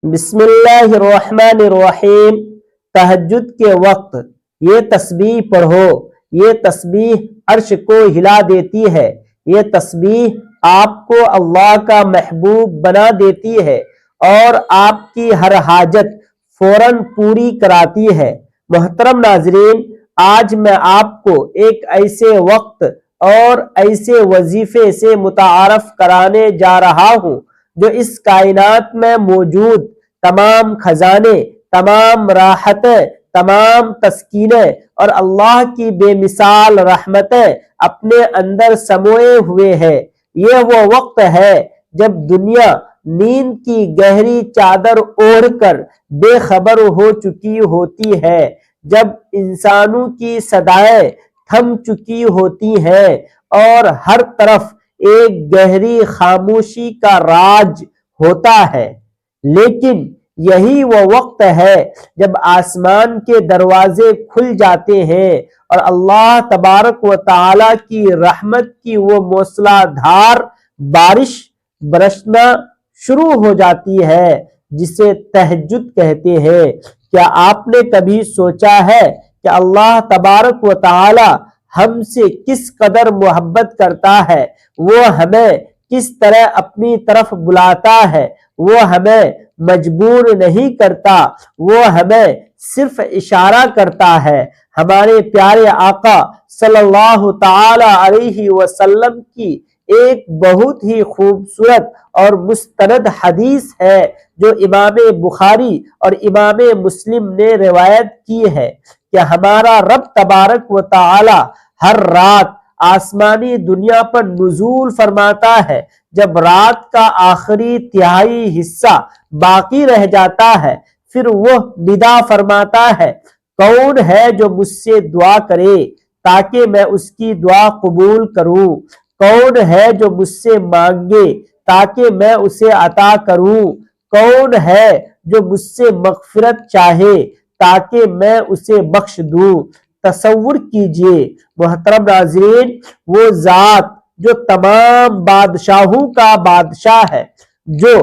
بسم اللہ الرحمن الرحیم۔ تہجد کے وقت یہ تسبیح پڑھو، یہ تسبیح عرش کو ہلا دیتی ہے، یہ تسبیح آپ کو اللہ کا محبوب بنا دیتی ہے اور آپ کی ہر حاجت فوراً پوری کراتی ہے۔ محترم ناظرین، آج میں آپ کو ایک ایسے وقت اور ایسے وظیفے سے متعارف کرانے جا رہا ہوں جو اس کائنات میں موجود تمام خزانے، تمام راحتیں، تمام تسکینے اور اللہ کی بے مثال رحمتیں اپنے اندر سموئے ہوئے ہے۔ یہ وہ وقت ہے جب دنیا نیند کی گہری چادر اوڑھ کر بے خبر ہو چکی ہوتی ہے، جب انسانوں کی صدائیں تھم چکی ہوتی ہیں اور ہر طرف ایک گہری خاموشی کا راج ہوتا ہے۔ لیکن یہی وہ وقت ہے جب آسمان کے دروازے کھل جاتے ہیں اور اللہ تبارک و تعالی کی رحمت کی وہ موسلا دھار بارش برسنا شروع ہو جاتی ہے جسے تہجد کہتے ہیں۔ کیا آپ نے کبھی سوچا ہے کہ اللہ تبارک و تعالی ہم سے کس قدر محبت کرتا ہے؟ وہ ہمیں کس طرح اپنی طرف بلاتا ہے؟ وہ ہمیں مجبور نہیں کرتا، وہ ہمیں صرف اشارہ کرتا ہے۔ ہمارے پیارے آقا صلی اللہ تعالی علیہ وسلم کی ایک بہت ہی خوبصورت اور مستند حدیث ہے جو امام بخاری اور امام مسلم نے روایت کی ہے کہ ہمارا رب تبارک و تعالی ہر رات آسمانی دنیا پر نزول فرماتا ہے۔ جب رات کا آخری تہائی حصہ باقی رہ جاتا ہے، پھر وہ ندا فرماتا ہے، کون ہے جو مجھ سے دعا کرے تاکہ میں اس کی دعا قبول کروں؟ کون ہے جو مجھ سے مانگے تاکہ میں اسے عطا کروں؟ کون ہے جو مجھ سے مغفرت چاہے تاکہ میں اسے بخش دوں؟ تصور کیجئے محترم ناظرین، وہ ذات جو تمام بادشاہوں کا بادشاہ ہے، جو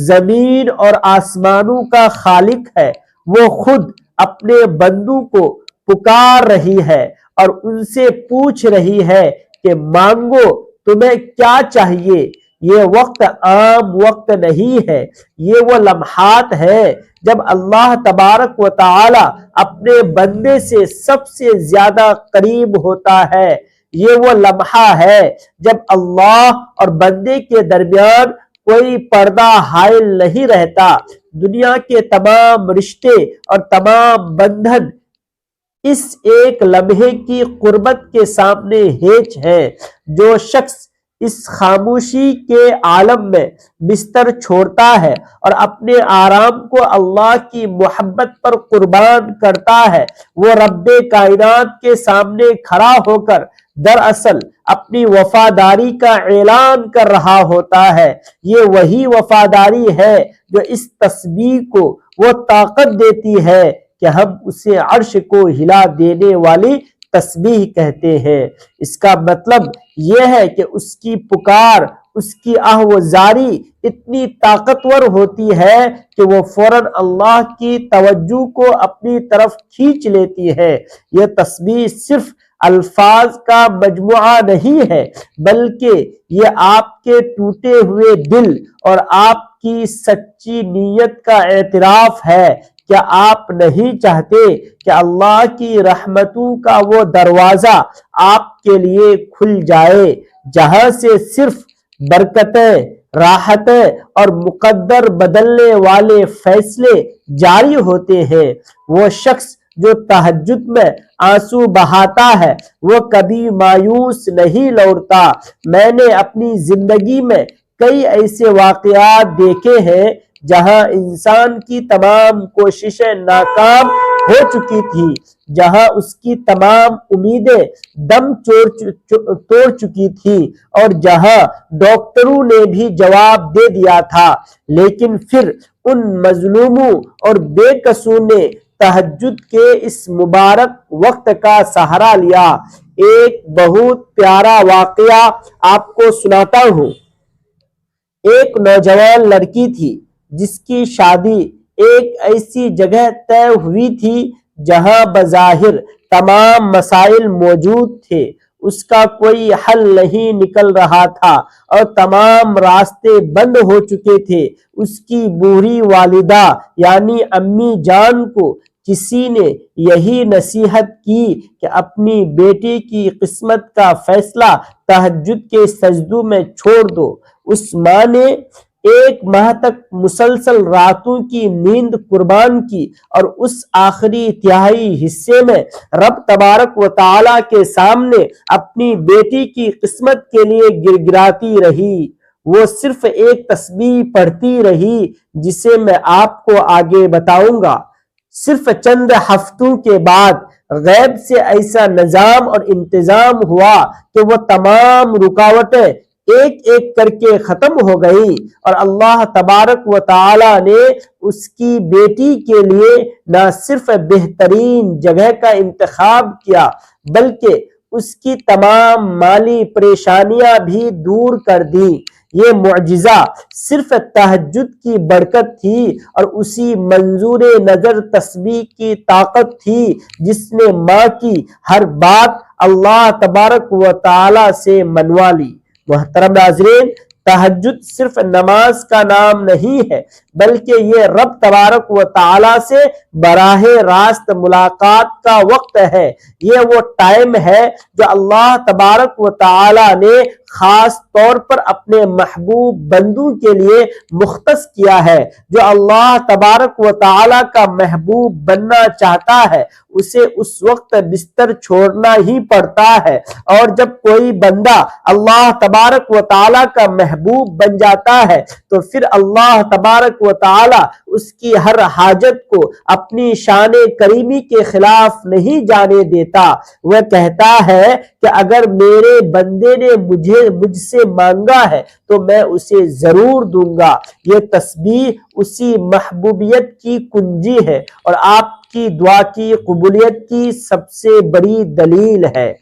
زمین اور آسمانوں کا خالق ہے، وہ خود اپنے بندوں کو پکار رہی ہے اور ان سے پوچھ رہی ہے کہ مانگو، تمہیں کیا چاہیے۔ یہ وقت عام وقت نہیں ہے، یہ وہ لمحات ہے جب اللہ تبارک و تعالی اپنے بندے سے سب سے زیادہ قریب ہوتا ہے۔ یہ وہ لمحہ ہے جب اللہ اور بندے کے درمیان کوئی پردہ حائل نہیں رہتا۔ دنیا کے تمام رشتے اور تمام بندھن اس ایک لمحے کی قربت کے سامنے ہیچ ہے۔ جو شخص اس خاموشی کے عالم میں بستر چھوڑتا ہے اور اپنے آرام کو اللہ کی محبت پر قربان کرتا ہے، وہ رب کائنات کے سامنے کھڑا ہو کر دراصل اپنی وفاداری کا اعلان کر رہا ہوتا ہے۔ یہ وہی وفاداری ہے جو اس تسبیح کو وہ طاقت دیتی ہے کہ ہم اسے عرش کو ہلا دینے والی تسبیح کہتے ہیں۔ اس کا مطلب یہ ہے کہ اس کی پکار، اس کی آہوازاری اتنی طاقتور ہوتی ہے کہ وہ فوراً اللہ کی توجہ کو اپنی طرف کھینچ لیتی ہے۔ یہ تسبیح صرف الفاظ کا مجموعہ نہیں ہے، بلکہ یہ آپ کے ٹوٹے ہوئے دل اور آپ کی سچی نیت کا اعتراف ہے۔ کیا آپ نہیں چاہتے کہ اللہ کی رحمتوں کا وہ دروازہ آپ کے لیے کھل جائے جہاں سے صرف برکتیں، راحتیں اور مقدر بدلنے والے فیصلے جاری ہوتے ہیں؟ وہ شخص جو تہجد میں آنسو بہاتا ہے وہ کبھی مایوس نہیں لوٹتا۔ میں نے اپنی زندگی میں کئی ایسے واقعات دیکھے ہیں جہاں انسان کی تمام کوششیں ناکام ہو چکی تھی، جہاں اس کی تمام امیدیں دم توڑ چکی تھی اور جہاں ڈاکٹروں نے بھی جواب دے دیا تھا، لیکن پھر ان مظلوموں اور بے قصوروں نے تہجد کے اس مبارک وقت کا سہارا لیا۔ ایک بہت پیارا واقعہ آپ کو سناتا ہوں۔ ایک نوجوان لڑکی تھی جس کی شادی ایک ایسی جگہ طے ہوئی تھی جہاں بظاہر تمام مسائل موجود تھے، اس کا کوئی حل نہیں نکل رہا تھا اور تمام راستے بند ہو چکے تھے۔ اس کی بوڑھی والدہ یعنی امی جان کو کسی نے یہی نصیحت کی کہ اپنی بیٹی کی قسمت کا فیصلہ تہجد کے سجدوں میں چھوڑ دو۔ اس ماں نے 1 ماہ تک مسلسل راتوں کی نیند قربان کی اور اس آخری تہائی حصے میں رب تبارک و تعالی کے سامنے اپنی بیٹی کی قسمت کے لیے گڑگڑاتی رہی۔ وہ صرف ایک تسبیح پڑھتی رہی جسے میں آپ کو آگے بتاؤں گا۔ صرف چند ہفتوں کے بعد غیب سے ایسا نظام اور انتظام ہوا کہ وہ تمام رکاوٹیں ایک ایک کر کے ختم ہو گئی اور اللہ تبارک و تعالی نے اس کی بیٹی کے لیے نہ صرف بہترین جگہ کا انتخاب کیا بلکہ اس کی تمام مالی پریشانیاں بھی دور کر دی۔ یہ معجزہ صرف تہجد کی برکت تھی اور اسی منظور نظر تسبیح کی طاقت تھی جس نے ماں کی ہر بات اللہ تبارک و تعالی سے منوا لی۔ محترم ناظرین، تہجد صرف نماز کا نام نہیں ہے بلکہ یہ رب تبارک و تعالی سے براہ راست ملاقات کا وقت ہے۔ یہ وہ ٹائم ہے جو اللہ تبارک و تعالی نے خاص طور پر اپنے محبوب بندوں کے لیے مختص کیا ہے۔ جو اللہ تبارک و تعالی کا محبوب بننا چاہتا ہے اسے اس وقت بستر چھوڑنا ہی پڑتا ہے، اور جب کوئی بندہ اللہ تبارک و تعالی کا محبوب بن جاتا ہے تو پھر اللہ تبارک و تعالی اس کی ہر حاجت کو اپنی شان کریمی کے خلاف نہیں جانے دیتا۔ وہ کہتا ہے کہ اگر میرے بندے نے مجھ سے مانگا ہے تو میں اسے ضرور دوں گا۔ یہ تسبیح اسی محبوبیت کی کنجی ہے اور آپ کی دعا کی قبولیت کی سب سے بڑی دلیل ہے۔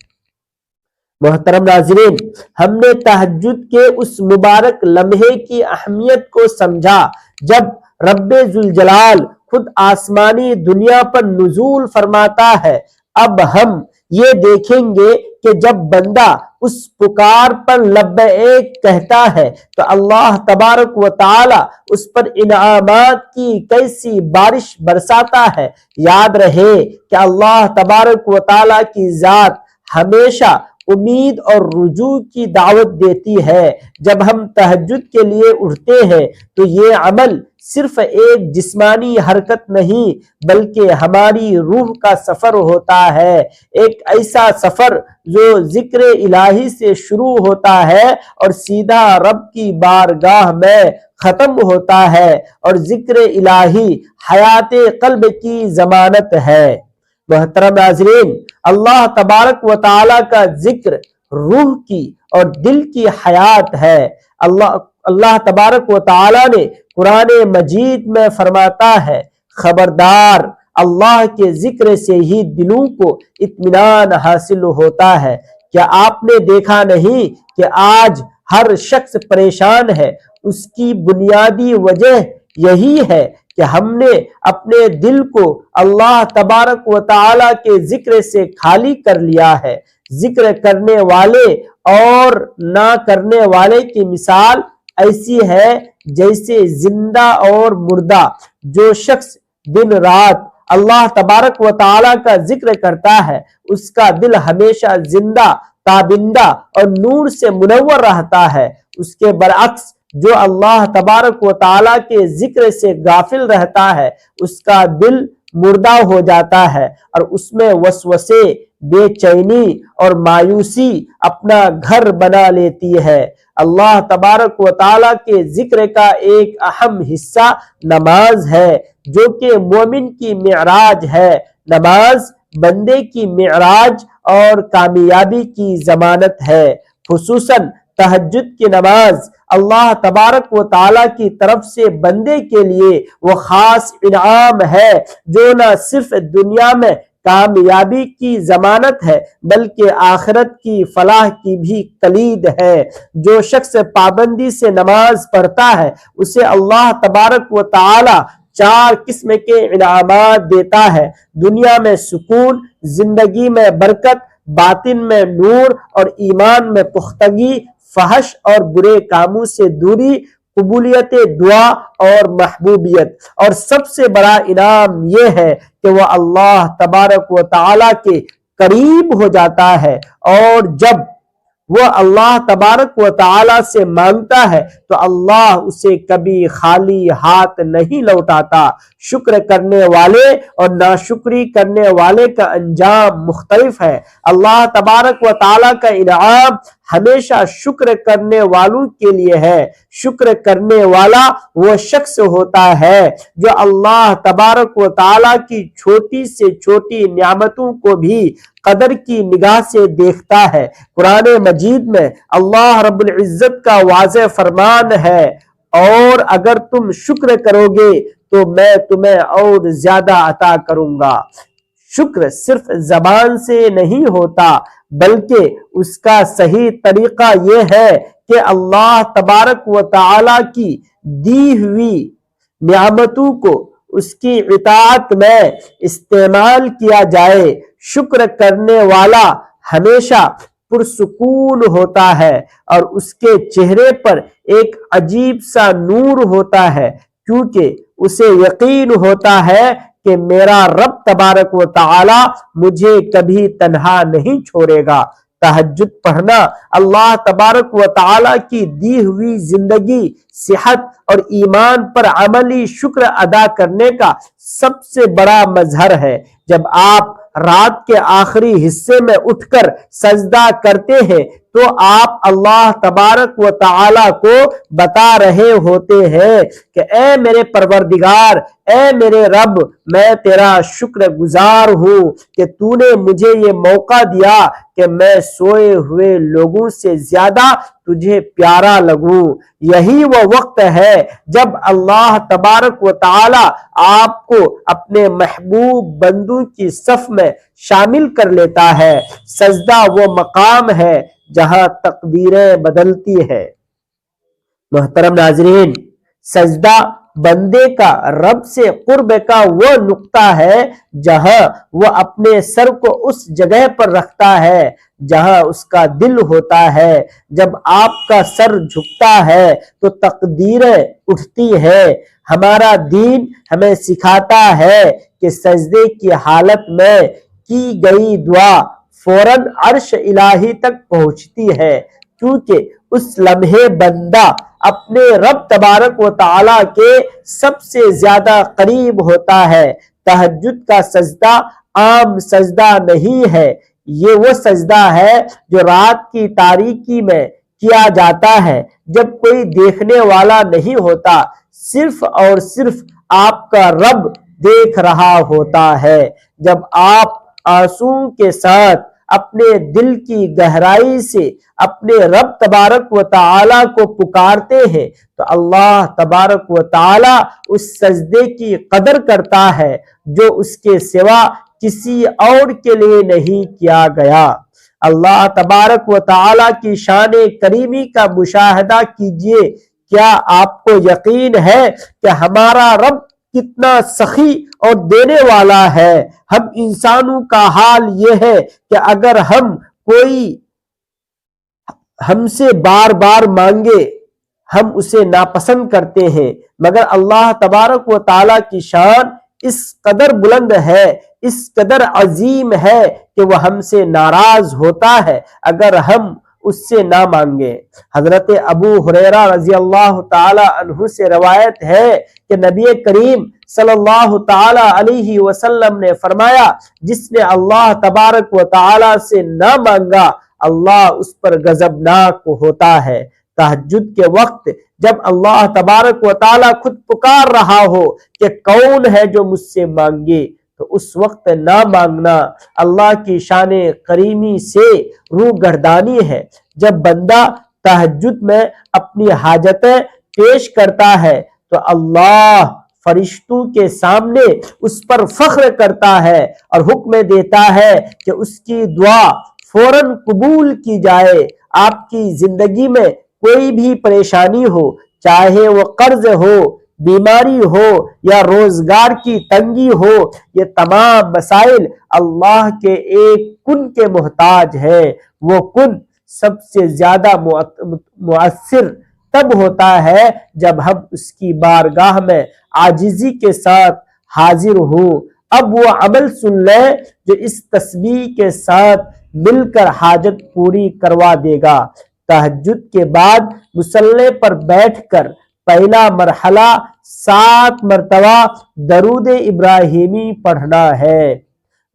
محترم ناظرین، ہم نے تہجد کے اس مبارک لمحے کی اہمیت کو سمجھا جب رب ذوالجلال خود آسمانی دنیا پر نزول فرماتا ہے۔ اب ہم یہ دیکھیں گے کہ جب بندہ اس پکار پر لبیک کہتا ہے تو اللہ تبارک و تعالی اس پر انعامات کی کیسی بارش برساتا ہے۔ یاد رہے کہ اللہ تبارک و تعالی کی ذات ہمیشہ امید اور رجوع کی دعوت دیتی ہے۔ جب ہم تہجد کے لیے اٹھتے ہیں تو یہ عمل صرف ایک جسمانی حرکت نہیں بلکہ ہماری روح کا سفر ہوتا ہے، ایک ایسا سفر جو ذکر الہی سے شروع ہوتا ہے اور سیدھا رب کی بارگاہ میں ختم ہوتا ہے، اور ذکر الہی حیات قلب کی ضمانت ہے۔ محترم ناظرین، اللہ تبارک و تعالی کا ذکر روح کی اور دل کی حیات ہے۔ اللہ تبارک و تعالی نے قرآن مجید میں فرماتا ہے، خبردار اللہ کے ذکر سے ہی دلوں کو اطمینان حاصل ہوتا ہے۔ کیا آپ نے دیکھا نہیں کہ آج ہر شخص پریشان ہے؟ اس کی بنیادی وجہ یہی ہے کہ ہم نے اپنے دل کو اللہ تبارک و تعالی کے ذکر سے خالی کر لیا ہے۔ ذکر کرنے والے اور نہ کرنے والے کی مثال ایسی ہے جیسے زندہ اور مردہ۔ جو شخص دن رات اللہ تبارک و تعالی کا ذکر کرتا ہے اس کا دل ہمیشہ زندہ، تابندہ اور نور سے منور رہتا ہے۔ اس کے برعکس جو اللہ تبارک و تعالی کے ذکر سے غافل رہتا ہے اس کا دل مردہ ہو جاتا ہے اور اس میں وسوسے، بے چینی اور مایوسی اپنا گھر بنا لیتی ہے۔ اللہ تبارک و تعالی کے ذکر کا ایک اہم حصہ نماز ہے جو کہ مومن کی معراج ہے۔ نماز بندے کی معراج اور کامیابی کی ضمانت ہے۔ خصوصاً تہجد کی نماز اللہ تبارک و تعالی کی طرف سے بندے کے لیے وہ خاص انعام ہے جو نہ صرف دنیا میں کامیابی کی ضمانت ہے بلکہ آخرت کی فلاح کی بھی کلید ہے۔ جو شخص پابندی سے نماز پڑھتا ہے اسے اللہ تبارک و تعالی 4 قسم کے انعامات دیتا ہے، دنیا میں سکون، زندگی میں برکت، باطن میں نور اور ایمان میں پختگی، فحش اور برے کاموں سے دوری، قبولیت دعا اور محبوبیت۔ اور سب سے بڑا انعام یہ ہے کہ وہ اللہ تبارک و تعالی کے قریب ہو جاتا ہے، اور جب وہ اللہ تبارک و تعالی سے مانگتا ہے تو اللہ اسے کبھی خالی ہاتھ نہیں لوٹاتا۔ شکر کرنے والے اور ناشکری کرنے والے کا انجام مختلف ہے۔ اللہ تبارک و تعالی کا انعام ہمیشہ شکر کرنے والوں کے لیے ہے۔ شکر کرنے والا وہ شخص ہوتا ہے جو اللہ تبارک و تعالی کی چھوٹی سے چھوٹی نعمتوں کو بھی قدر کی نگاہ سے دیکھتا ہے۔ قرآن مجید میں اللہ رب العزت کا واضح فرمان ہے، اور اگر تم شکر کرو گے تو میں تمہیں اور زیادہ عطا کروں گا۔ شکر صرف زبان سے نہیں ہوتا بلکہ اس کا صحیح طریقہ یہ ہے کہ اللہ تبارک و تعالی کی دی ہوئی نعمتوں کو اس کی اطاعت میں استعمال کیا جائے۔ شکر کرنے والا ہمیشہ پرسکون ہوتا ہے اور اس کے چہرے پر ایک عجیب سا نور ہوتا ہے، کیونکہ اسے یقین ہوتا ہے کہ میرا رب تبارک و تعالی مجھے کبھی تنہا نہیں چھوڑے گا۔ تہجد پڑھنا اللہ تبارک و تعالی کی دی ہوئی زندگی، صحت اور ایمان پر عملی شکر ادا کرنے کا سب سے بڑا مظہر ہے۔ جب آپ رات کے آخری حصے میں اٹھ کر سجدہ کرتے ہیں تو آپ اللہ تبارک و تعالی کو بتا رہے ہوتے ہیں کہ اے میرے پروردگار، اے میرے رب، میں تیرا شکر گزار ہوں کہ تو نے مجھے یہ موقع دیا کہ میں سوئے ہوئے لوگوں سے زیادہ تجھے پیارا لگوں۔ یہی وہ وقت ہے جب اللہ تبارک و تعالی آپ کو اپنے محبوب بندوں کی صف میں شامل کر لیتا ہے۔ سجدہ وہ مقام ہے جہاں تقدیریں بدلتی ہے۔ محترم ناظرین، سجدہ بندے کا رب سے قرب کا وہ نقطہ ہے جہاں وہ اپنے سر کو اس جگہ پر رکھتا ہے جہاں اس کا دل ہوتا ہے۔ جب آپ کا سر جھکتا ہے تو تقدیریں اٹھتی ہے۔ ہمارا دین ہمیں سکھاتا ہے کہ سجدے کی حالت میں کی گئی دعا فوراً عرش الہی تک پہنچتی ہے، کیونکہ اس لمحے بندہ اپنے رب تبارک و تعالی کے سب سے زیادہ قریب ہوتا ہے۔ تہجد کا سجدہ عام سجدہ نہیں ہے، یہ وہ سجدہ ہے جو رات کی تاریکی میں کیا جاتا ہے جب کوئی دیکھنے والا نہیں ہوتا، صرف اور صرف آپ کا رب دیکھ رہا ہوتا ہے۔ جب آپ آنسوؤں کے ساتھ اپنے دل کی گہرائی سے اپنے رب تبارک و تعالی کو پکارتے ہیں تو اللہ تبارک و تعالی اس سجدے کی قدر کرتا ہے جو اس کے سوا کسی اور کے لیے نہیں کیا گیا۔ اللہ تبارک و تعالی کی شان کریمی کا مشاہدہ کیجئے۔ کیا آپ کو یقین ہے کہ ہمارا رب کتنا سخی اور دینے والا ہے؟ ہم انسانوں کا حال یہ ہے کہ اگر کوئی ہم سے بار بار مانگے ہم اسے ناپسند کرتے ہیں، مگر اللہ تبارک و تعالی کی شان اس قدر بلند ہے، اس قدر عظیم ہے کہ وہ ہم سے ناراض ہوتا ہے اگر ہم اس سے نہ مانگے۔ حضرت ابو ہریرہ رضی اللہ تعالی عنہ سے روایت ہے کہ نبی کریم صلی اللہ تعالی علیہ وسلم نے فرمایا، جس نے اللہ تبارک و تعالی سے نہ مانگا اللہ اس پر غضبناک ہوتا ہے۔ تہجد کے وقت جب اللہ تبارک و تعالی خود پکار رہا ہو کہ کون ہے جو مجھ سے مانگے، تو اس وقت نہ مانگنا اللہ کی شان کریمی سے روح گردانی ہے۔ جب بندہ تہجد میں اپنی حاجتیں پیش کرتا ہے تو اللہ فرشتوں کے سامنے اس پر فخر کرتا ہے اور حکم دیتا ہے کہ اس کی دعا فوراً قبول کی جائے۔ آپ کی زندگی میں کوئی بھی پریشانی ہو، چاہے وہ قرض ہو، بیماری ہو یا روزگار کی تنگی ہو، یہ تمام مسائل اللہ کے ایک کن کے محتاج ہے۔ وہ کن سب سے زیادہ مؤثر تب ہوتا ہے جب ہم اس کی بارگاہ میں عاجزی کے ساتھ حاضر ہوں۔ اب وہ عمل سن لیں جو اس تسبیح کے ساتھ مل کر حاجت پوری کروا دے گا۔ تہجد کے بعد مصلی پر بیٹھ کر پہلا مرحلہ 7 مرتبہ درود ابراہیمی پڑھنا ہے۔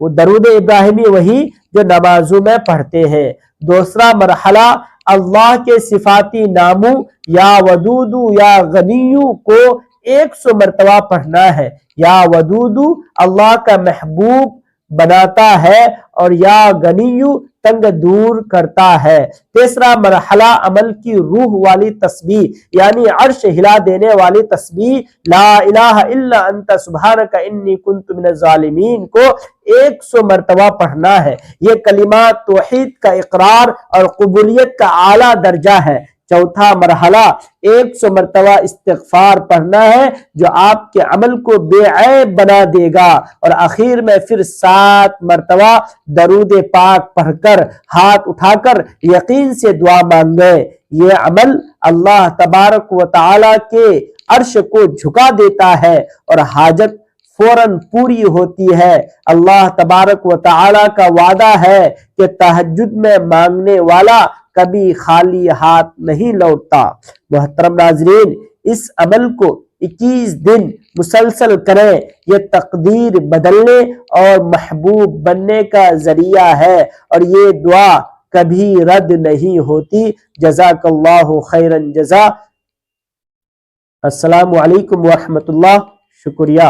وہ درود ابراہیمی وہی جو نمازوں میں پڑھتے ہیں۔ دوسرا مرحلہ اللہ کے صفاتی ناموں یا ودودو یا غنیو کو 100 مرتبہ پڑھنا ہے۔ یا ودودو اللہ کا محبوب بناتا ہے اور یا غنیو تنگ دور کرتا ہے۔ تیسرا مرحلہ عمل کی روح والی تسبیح یعنی عرش ہلا دینے والی تسبیح لا الہ الا انت سبحانک انی کنت من الظالمین کو 100 مرتبہ پڑھنا ہے۔ یہ کلمات توحید کا اقرار اور قبولیت کا اعلیٰ درجہ ہے۔ چوتھا مرحلہ 100 مرتبہ استغفار پڑھنا ہے جو آپ کے عمل کو بے عیب بنا دے گا، اور آخر میں پھر 7 مرتبہ درود پاک پڑھ کر ہاتھ اٹھا کر یقین سے دعا مانگے۔ یہ عمل اللہ تبارک و تعالی کے عرش کو جھکا دیتا ہے اور حاجت فوراً پوری ہوتی ہے۔ اللہ تبارک و تعالی کا وعدہ ہے کہ تہجد میں مانگنے والا کبھی خالی ہاتھ نہیں لوٹتا۔ محترم ناظرین، اس عمل کو 21 دن مسلسل کریں۔ یہ تقدیر بدلنے اور محبوب بننے کا ذریعہ ہے اور یہ دعا کبھی رد نہیں ہوتی۔ جزاک اللہ خیرا جزا۔ السلام علیکم ورحمۃ اللہ۔ شکریہ۔